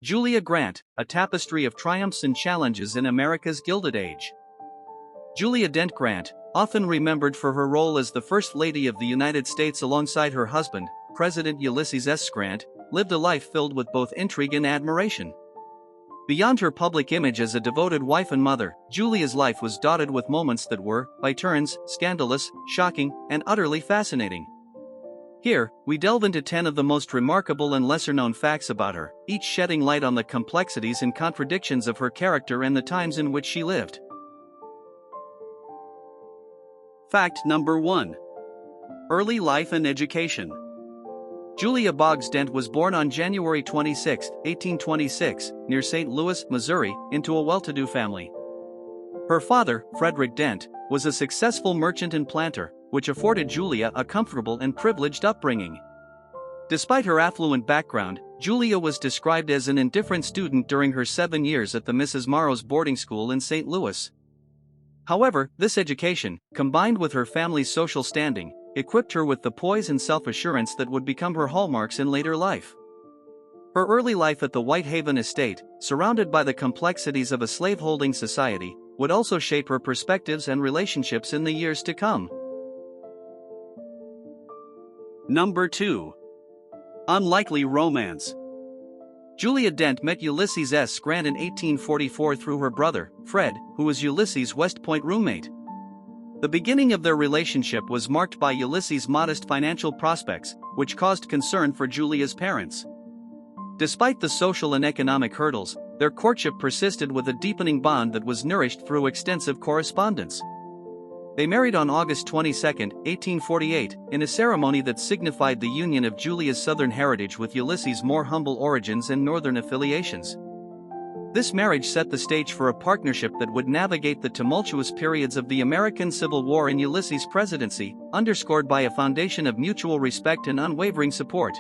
Julia Grant, A Tapestry of Triumphs and Challenges in America's Gilded Age. Julia Dent Grant, often remembered for her role as the First Lady of the United States alongside her husband, President Ulysses S. Grant, lived a life filled with both intrigue and admiration. Beyond her public image as a devoted wife and mother, Julia's life was dotted with moments that were, by turns, scandalous, shocking, and utterly fascinating. Here, we delve into 10 of the most remarkable and lesser-known facts about her, each shedding light on the complexities and contradictions of her character and the times in which she lived. Fact number 1. Early life and education. Julia Boggs Dent was born on January 26, 1826, near St. Louis, Missouri, into a well-to-do family. Her father, Frederick Dent, was a successful merchant and planter, which afforded Julia a comfortable and privileged upbringing. Despite her affluent background, Julia was described as an indifferent student during her 7 years at the Mrs. Morrow's boarding school in St. Louis. However, this education, combined with her family's social standing, equipped her with the poise and self-assurance that would become her hallmarks in later life. Her early life at the Whitehaven estate, surrounded by the complexities of a slaveholding society, would also shape her perspectives and relationships in the years to come. Number 2. Unlikely romance. Julia Dent met Ulysses S. Grant in 1844 through her brother, Fred, who was Ulysses' West Point roommate. The beginning of their relationship was marked by Ulysses' modest financial prospects, which caused concern for Julia's parents. Despite the social and economic hurdles, their courtship persisted with a deepening bond that was nourished through extensive correspondence. They married on August 22, 1848, in a ceremony that signified the union of Julia's Southern heritage with Ulysses' more humble origins and Northern affiliations. This marriage set the stage for a partnership that would navigate the tumultuous periods of the American Civil War and Ulysses' presidency, underscored by a foundation of mutual respect and unwavering support.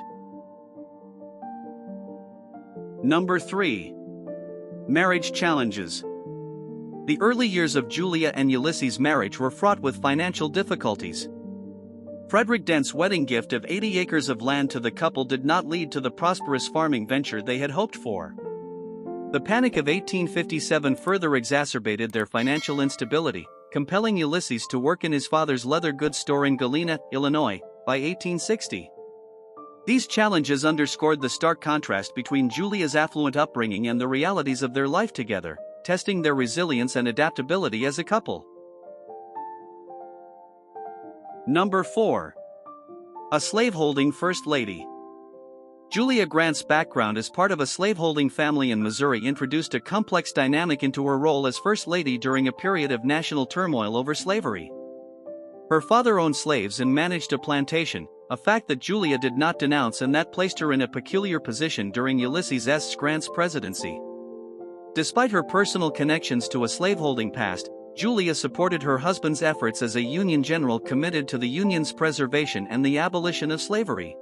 Number 3. Marriage challenges. The early years of Julia and Ulysses' marriage were fraught with financial difficulties. Frederick Dent's wedding gift of 80 acres of land to the couple did not lead to the prosperous farming venture they had hoped for. The Panic of 1857 further exacerbated their financial instability, compelling Ulysses to work in his father's leather goods store in Galena, Illinois, by 1860. These challenges underscored the stark contrast between Julia's affluent upbringing and the realities of their life together, testing their resilience and adaptability as a couple. Number 4. A slaveholding First Lady. Julia Grant's background as part of a slaveholding family in Missouri introduced a complex dynamic into her role as First Lady during a period of national turmoil over slavery. Her father owned slaves and managed a plantation, a fact that Julia did not denounce and that placed her in a peculiar position during Ulysses S. Grant's presidency. Despite her personal connections to a slaveholding past, Julia supported her husband's efforts as a Union general committed to the Union's preservation and the abolition of slavery.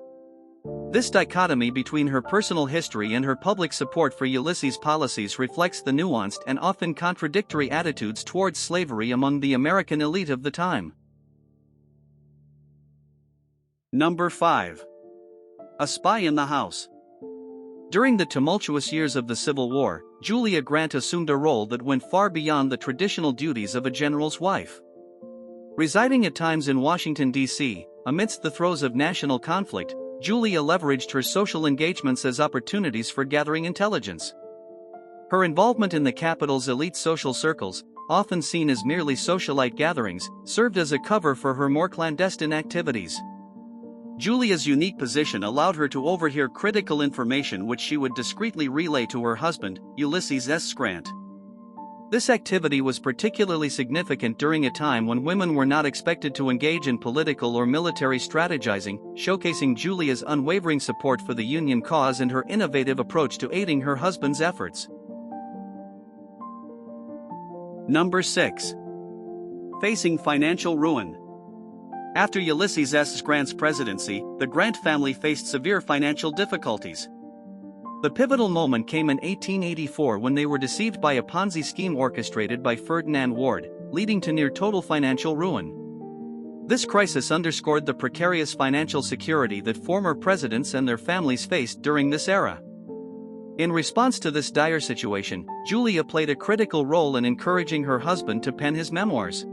This dichotomy between her personal history and her public support for Ulysses' policies reflects the nuanced and often contradictory attitudes towards slavery among the American elite of the time. Number 5. A Spy in the House. During the tumultuous years of the Civil War, Julia Grant assumed a role that went far beyond the traditional duties of a general's wife. Residing at times in Washington, D.C., amidst the throes of national conflict, Julia leveraged her social engagements as opportunities for gathering intelligence. Her involvement in the capital's elite social circles, often seen as merely socialite gatherings, served as a cover for her more clandestine activities. Julia's unique position allowed her to overhear critical information which she would discreetly relay to her husband, Ulysses S. Grant. This activity was particularly significant during a time when women were not expected to engage in political or military strategizing, showcasing Julia's unwavering support for the Union cause and her innovative approach to aiding her husband's efforts. Number 6. Facing financial ruin. After Ulysses S. Grant's presidency, the Grant family faced severe financial difficulties. The pivotal moment came in 1884 when they were deceived by a Ponzi scheme orchestrated by Ferdinand Ward, leading to near-total financial ruin. This crisis underscored the precarious financial security that former presidents and their families faced during this era. In response to this dire situation, Julia played a critical role in encouraging her husband to pen his memoirs.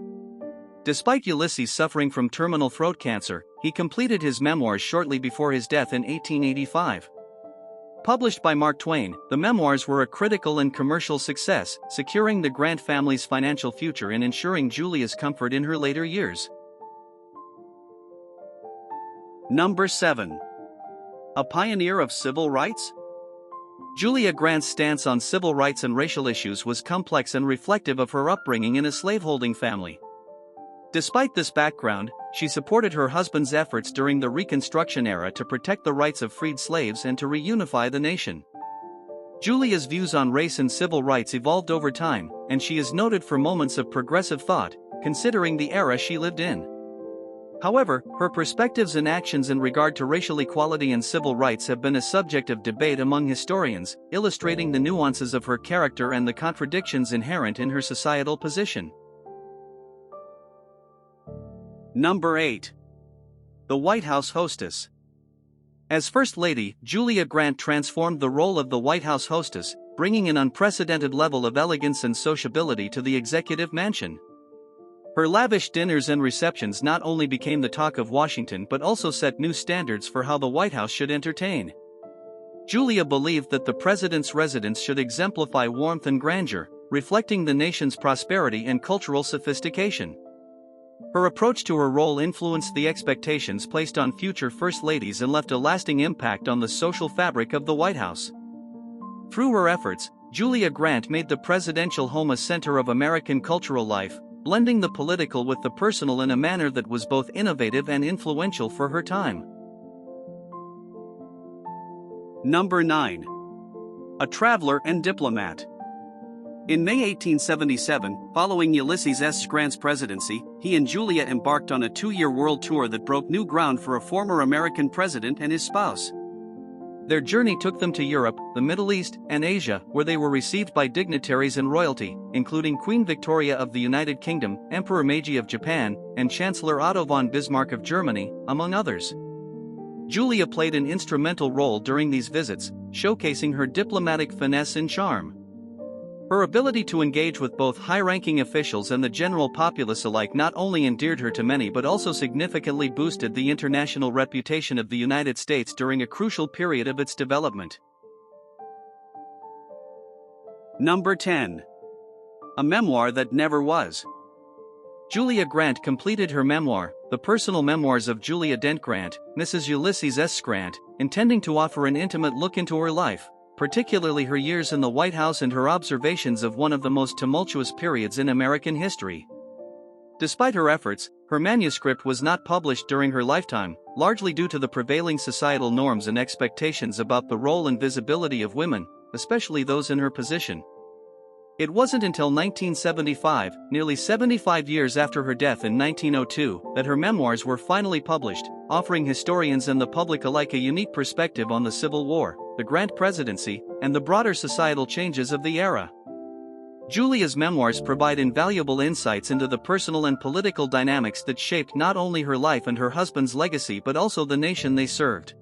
Despite Ulysses suffering from terminal throat cancer, he completed his memoirs shortly before his death in 1885. Published by Mark Twain, the memoirs were a critical and commercial success, securing the Grant family's financial future and ensuring Julia's comfort in her later years. Number 7. A pioneer of civil rights? Julia Grant's stance on civil rights and racial issues was complex and reflective of her upbringing in a slaveholding family. Despite this background, she supported her husband's efforts during the Reconstruction era to protect the rights of freed slaves and to reunify the nation. Julia's views on race and civil rights evolved over time, and she is noted for moments of progressive thought, considering the era she lived in. However, her perspectives and actions in regard to racial equality and civil rights have been a subject of debate among historians, illustrating the nuances of her character and the contradictions inherent in her societal position. Number 8. The White House Hostess. As First Lady, Julia Grant transformed the role of the White House hostess, bringing an unprecedented level of elegance and sociability to the executive mansion. Her lavish dinners and receptions not only became the talk of Washington but also set new standards for how the White House should entertain. Julia believed that the president's residence should exemplify warmth and grandeur, reflecting the nation's prosperity and cultural sophistication. Her approach to her role influenced the expectations placed on future First Ladies and left a lasting impact on the social fabric of the White House. Through her efforts, Julia Grant made the presidential home a center of American cultural life, blending the political with the personal in a manner that was both innovative and influential for her time. Number 9. A Traveler and Diplomat. In May 1877, following Ulysses S. Grant's presidency, he and Julia embarked on a 2-year world tour that broke new ground for a former American president and his spouse. Their journey took them to Europe, the Middle East, and Asia, where they were received by dignitaries and royalty, including Queen Victoria of the United Kingdom, Emperor Meiji of Japan, and Chancellor Otto von Bismarck of Germany, among others. Julia played an instrumental role during these visits, showcasing her diplomatic finesse and charm. Her ability to engage with both high-ranking officials and the general populace alike not only endeared her to many but also significantly boosted the international reputation of the United States during a crucial period of its development. Number 10. A Memoir That Never Was. Julia Grant completed her memoir, The Personal Memoirs of Julia Dent Grant, Mrs. Ulysses S. Grant, intending to offer an intimate look into her life, particularly her years in the White House and her observations of one of the most tumultuous periods in American history. Despite her efforts, her manuscript was not published during her lifetime, largely due to the prevailing societal norms and expectations about the role and visibility of women, especially those in her position. It wasn't until 1975, nearly 75 years after her death in 1902, that her memoirs were finally published, offering historians and the public alike a unique perspective on the Civil War, the Grant presidency, and the broader societal changes of the era. Julia's memoirs provide invaluable insights into the personal and political dynamics that shaped not only her life and her husband's legacy but also the nation they served.